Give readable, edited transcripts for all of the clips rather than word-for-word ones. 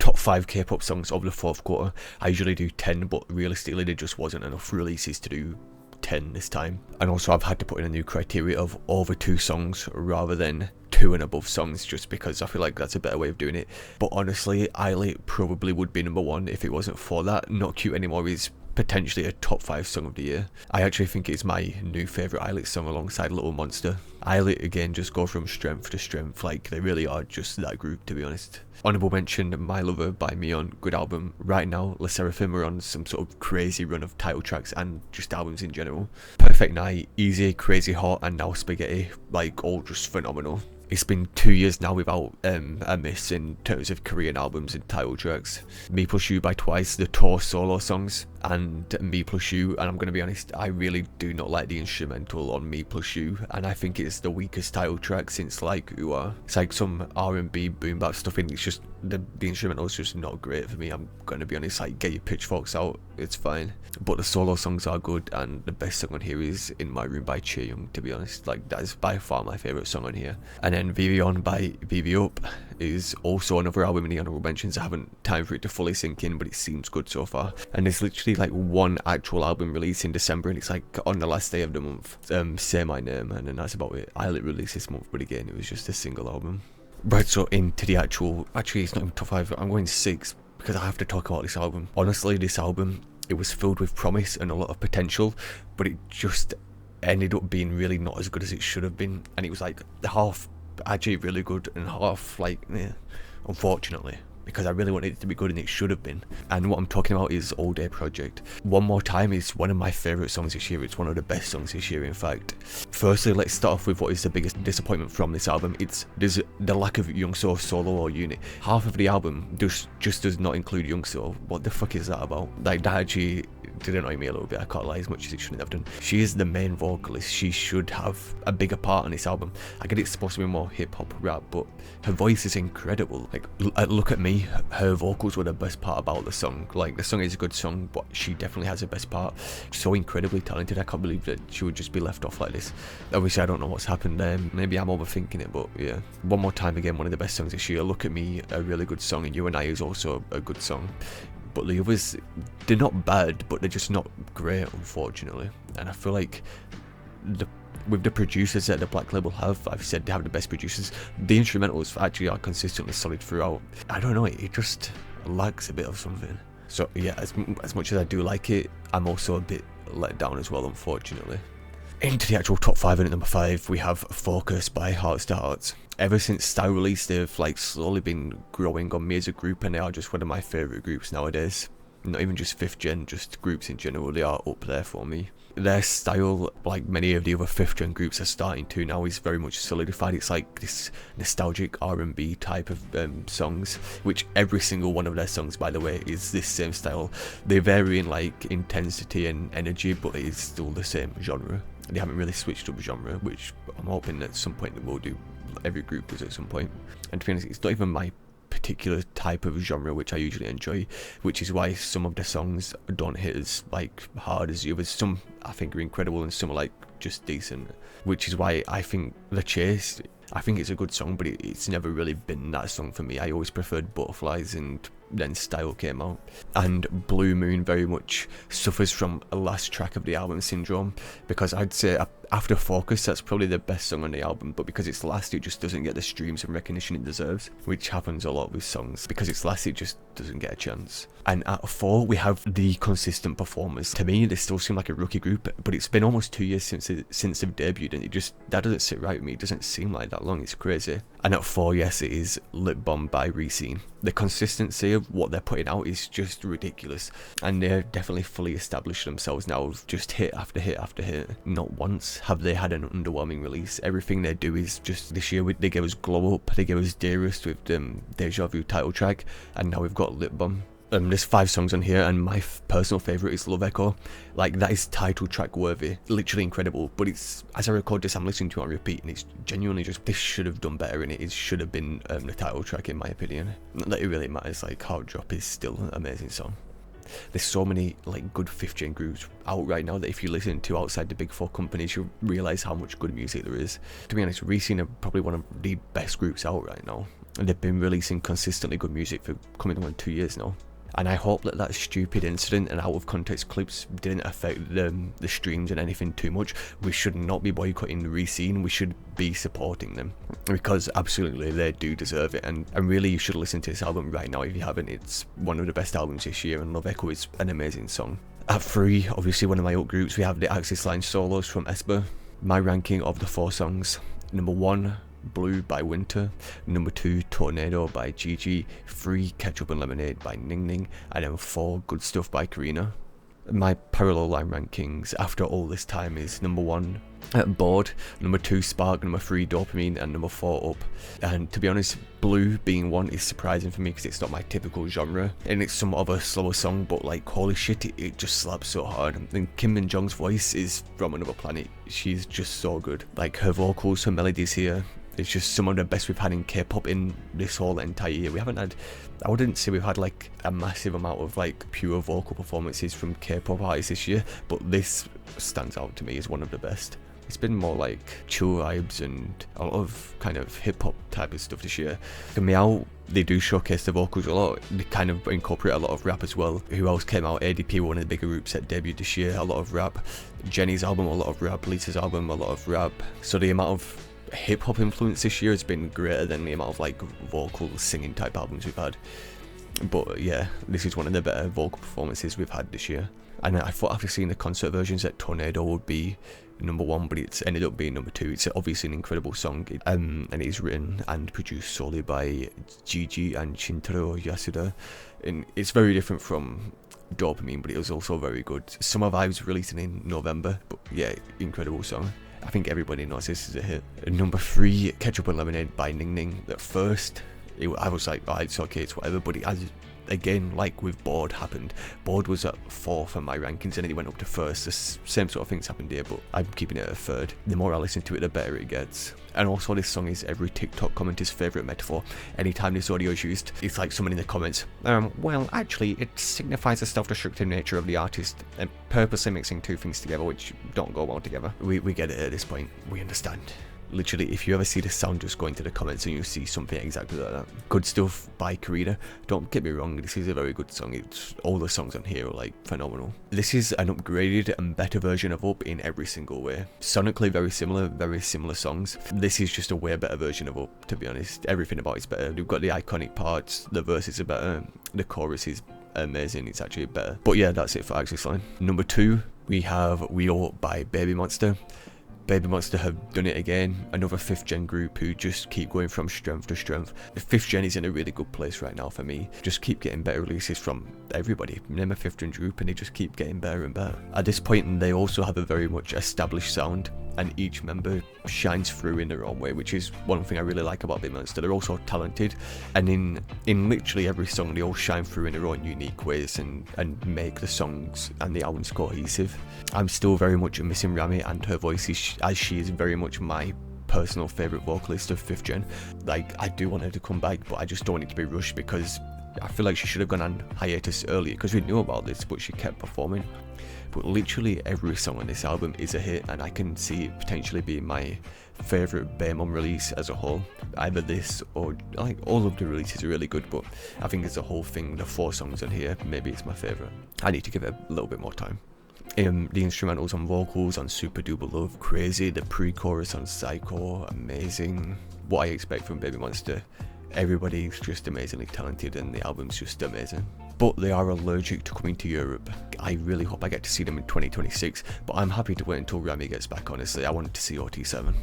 top 5 K-pop songs of the fourth quarter. I usually do 10, but realistically there just wasn't enough releases to do 10 this time. And also I've had to put in a new criteria of over 2 songs rather than 2 and above songs, just because I feel like that's a better way of doing it. But honestly, Islet probably would be number 1 if it wasn't for that. Not Cute Anymore is potentially a top 5 song of the year. I actually think it's my new favourite Islet song alongside Little Monster. Islet again just go from strength to strength, like they really are just that group, to be honest. Honourable mention, My Lover by Mion, good album. Right now, Le Seraphim are on some sort of crazy run of title tracks and just albums in general. Perfect Night, Easy, Crazy Hot, and now Spaghetti, like all just phenomenal. It's been 2 years now without a miss in terms of Korean albums and title tracks. Me Plus You by Twice, the tour solo songs, and Me Plus You, and I'm going to be honest, I really do not like the instrumental on Me Plus You, and I think it's the weakest title track since like Ooh. It's like some R&B boom bap stuff in, it's just, the instrumental is just not great for me, I'm going to be honest. Like, get your pitchforks out, it's fine. But the solo songs are good, and the best song on here is In My Room by Chaeyoung, to be honest. Like, that is by far my favourite song on here. And then Vivian by Vivi Up is also another album in the honourable mentions. I haven't time for it to fully sink in, but it seems good so far. And there's literally like one actual album released in December, and it's like on the last day of the month. Say My Name, and then that's about it. Islet released this month, but again, it was just a single album. Right, so into the actually it's not even top 5, I'm going 6, because I have to talk about this album. Honestly, this album, it was filled with promise and a lot of potential, but it just ended up being really not as good as it should have been. And it was like half actually really good and half like, unfortunately, because I really wanted it to be good and it should have been. And what I'm talking about is All Day Project. One More Time is one of my favourite songs this year. It's one of the best songs this year, in fact. Firstly, let's start off with what is the biggest disappointment from this album. There's the lack of Youngso solo or unit. Half of the album just does not include Youngso. What the fuck is that about? Like, that actually did annoy me a little bit. I can't lie, as much as it shouldn't have done. She is the main vocalist. She should have a bigger part on this album. I get it's supposed to be more hip-hop rap, but her voice is incredible. Like, look at me, her vocals were the best part about the song. Like, the song is a good song, but she definitely has the best part. So incredibly talented. I can't believe that she would just be left off like this. Obviously, I don't know what's happened there. Maybe I'm overthinking it, but yeah. One More Time, again, one of the best songs this year. Look at Me, a really good song, and You and I is also a good song. But the others, they're not bad, but they're just not great, unfortunately. And I feel like with the producers that the Black Label have, I've said they have the best producers. The instrumentals actually are consistently solid throughout. I don't know, it just lacks a bit of something. So yeah, as much as I do like it, I'm also a bit let down as well, unfortunately. Into the actual top 5, and at number 5 we have Focus by Hearts to Hearts. Ever since Style release, they've like slowly been growing on me as a group, and they are just one of my favourite groups nowadays. Not even just 5th gen, just groups in general, they are up there for me. Their style, like many of the other 5th gen groups are starting to now, is very much solidified. It's like this nostalgic R&B type of songs, which every single one of their songs, by the way, is this same style. They vary in like intensity and energy, but it is still the same genre. They haven't really switched up genre, which I'm hoping at some point they will do. Every group does at some point. And to be honest, it's not even my particular type of genre which I usually enjoy, which is why some of the songs don't hit as like hard as the others. Some I think are incredible and some are like just decent, which is why I think The Chase, I think it's a good song, but it's never really been that song for me. I always preferred Butterflies, and then Style came out. And Blue Moon very much suffers from a last track of the album syndrome, because I'd say after Focus, that's probably the best song on the album, but because it's last, it just doesn't get the streams and recognition it deserves, which happens a lot with songs. Because it's last, it just doesn't get a chance. And at 4, we have The Consistent Performers. To me, they still seem like a rookie group, but it's been almost 2 years since they've debuted, and that doesn't sit right with me. It doesn't seem like that long, it's crazy. And at 4, yes, it is Lip Bomb by Reseen. The consistency of what they're putting out is just ridiculous, and they're definitely fully established themselves now, just hit after hit after hit. Not once have they had an underwhelming release. Everything they do is just, this year they gave us Glow Up, they gave us Dearest with Deja Vu title track, and now we've got Lip Bomb. There's 5 songs on here, and my personal favourite is Love Echo. Like, that is title track worthy, literally incredible. But it's, as I record this, I'm listening to it on repeat, and it's genuinely just, this should have done better in it. It should have been the title track, in my opinion. Not that it really matters, like, Heart Drop is still an amazing song. There's so many like good 5th gen groups out right now that if you listen to outside the big 4 companies, you'll realise how much good music there is. To be honest, Reseen are probably one of the best groups out right now. And they've been releasing consistently good music for coming on 2 years now. And I hope that that stupid incident and out of context clips didn't affect the streams and anything too much. We should not be boycotting the Rescene, we should be supporting them, because absolutely they do deserve it. And really you should listen to this album right now if you haven't. It's one of the best albums this year, and Love Echo is an amazing song. At 3, obviously one of my up groups, we have the Axis Line solos from Esper. My ranking of the 4 songs: number 1, Blue by Winter, number 2, Tornado by Gigi, 3, Ketchup and Lemonade by Ning Ning, and then 4, Good Stuff by Karina. My parallel line rankings after all this time is number 1, Bored, number 2, Spark, number 3, Dopamine, and number 4, Up. And to be honest, Blue being 1 is surprising for me because it's not my typical genre, and it's somewhat of a slower song, but like holy shit, it just slaps so hard. And Kim Min Jong's voice is from another planet. She's just so good. Like her vocals, her melodies here, it's just some of the best we've had in K-pop in this whole entire year. We haven't had, I wouldn't say we've had like a massive amount of like pure vocal performances from K-pop artists this year, but this stands out to me as one of the best. It's been more like chill vibes and a lot of kind of hip-hop type of stuff this year. And Meow, they do showcase the vocals a lot. They kind of incorporate a lot of rap as well. Who else came out? ADP, one of the bigger groups that debuted this year, a lot of rap. Jenny's album, a lot of rap. Lisa's album, a lot of rap. So the amount of hip-hop influence this year has been greater than the amount of like vocal singing type albums we've had. But yeah, this is one of the better vocal performances we've had this year. And I thought after seeing the concert versions that Tornado would be number 1, but it's ended up being number 2. It's obviously an incredible song, and it's written and produced solely by Gigi and Shintaro Yasuda, and it's very different from Dopamine, but it was also very good. Summer Vibes releasing in November, but yeah, incredible song. I think everybody knows this is a hit. Number 3, Ketchup and Lemonade by Ning Ning. At first, I was like, oh, it's okay, it's whatever, but it has, again, like with Bored happened. Bored was at 4th on my rankings, and then it went up to 1st. The same sort of things happened here, but I'm keeping it at 3rd. The more I listen to it, the better it gets. And also, this song is every TikTok commenter's favourite metaphor. Anytime this audio is used, it's like someone in the comments, well, actually, it signifies the self-destructive nature of the artist and purposely mixing 2 things together which don't go well together. We get it at this point. We understand. Literally, if you ever see the sound, just go into the comments and you see something exactly like that. Good Stuff by Karina. Don't get me wrong, this is a very good song. It's all the songs on here are like phenomenal. This is an upgraded and better version of Up in every single way. Sonically very similar songs. This is just a way better version of Up, to be honest. Everything about it's better. You've got the iconic parts, the verses are better, the chorus is amazing, it's actually better. But yeah, that's it for Axis Line. Number 2, we have We All by Baby Monster. Baby Monster have done it again, another 5th gen group who just keep going from strength to strength. The 5th gen is in a really good place right now for me. Just keep getting better releases from everybody. Name a 5th gen group and they just keep getting better and better. At this point, they also have a very much established sound, and each member shines through in their own way, which is one thing I really like about Baby Monster. They're also talented, and in literally every song they all shine through in their own unique ways and make the songs and the albums cohesive. I'm still very much missing Rami, and her voice is, as she is very much my personal favourite vocalist of 5th gen. Like, I do want her to come back, but I just don't want it to be rushed because I feel like she should have gone on hiatus earlier, because we knew about this, but she kept performing. But literally every song on this album is a hit, and I can see it potentially being my favourite Baemon release as a whole. Either this or, like, all of the releases are really good, but I think as a whole thing, the 4 songs on here, maybe it's my favourite. I need to give it a little bit more time. The instrumentals and vocals on Super Duper Love, crazy. The pre-chorus on Psycho, amazing. What I expect from Baby Monster. Everybody's just amazingly talented, and the album's just amazing. But they are allergic to coming to Europe. I really hope I get to see them in 2026, but I'm happy to wait until Rami gets back, honestly. I want to see OT7.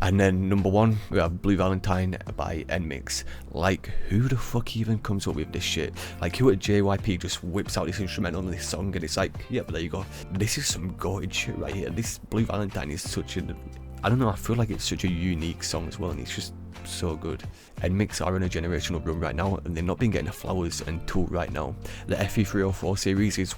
And then number 1, we have Blue Valentine by NMIX. Like, who the fuck even comes up with this shit? Like, who at JYP just whips out this instrumental on this song and it's like, yep, there you go. This is some goated shit right here. This Blue Valentine is such a, I don't know, I feel like it's such a unique song as well, and it's just so good. NMIX are in a generational run right now, and they've not been getting the flowers until right now. The FE304 series is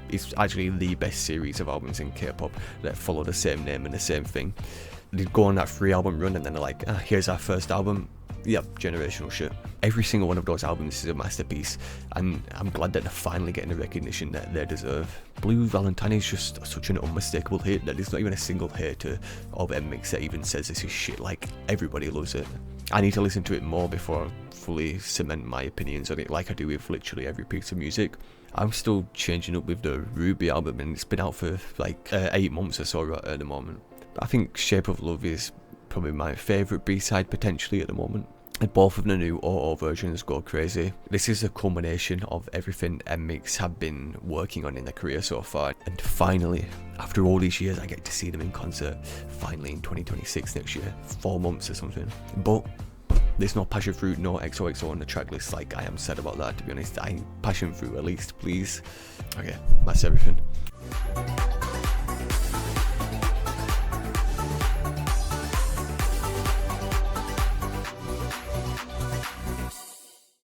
it's actually the best series of albums in K-pop that follow the same name and the same thing. They go on that 3-album run, and then they're like, here's our first album. Yep, generational shit. Every single one of those albums is a masterpiece, and I'm glad that they're finally getting the recognition that they deserve. Blue Valentine is just such an unmistakable hit that there's not even a single hater of MX that even says this is shit. Like, everybody loves it. I need to listen to it more before I fully cement my opinions on it, like I do with literally every piece of music. I'm still changing up with the Ruby album, and it's been out for like 8 months or so right at the moment. I think Shape of Love is probably my favourite B-side potentially at the moment. And both of the new auto versions go crazy. This is a culmination of everything MX have been working on in their career so far. And finally, after all these years, I get to see them in concert. Finally in 2026 next year. 4 months or something. But there's no Passion Fruit, no XOXO on the track list. Like, I am sad about that, to be honest. Passion Fruit at least, please. Okay, that's everything.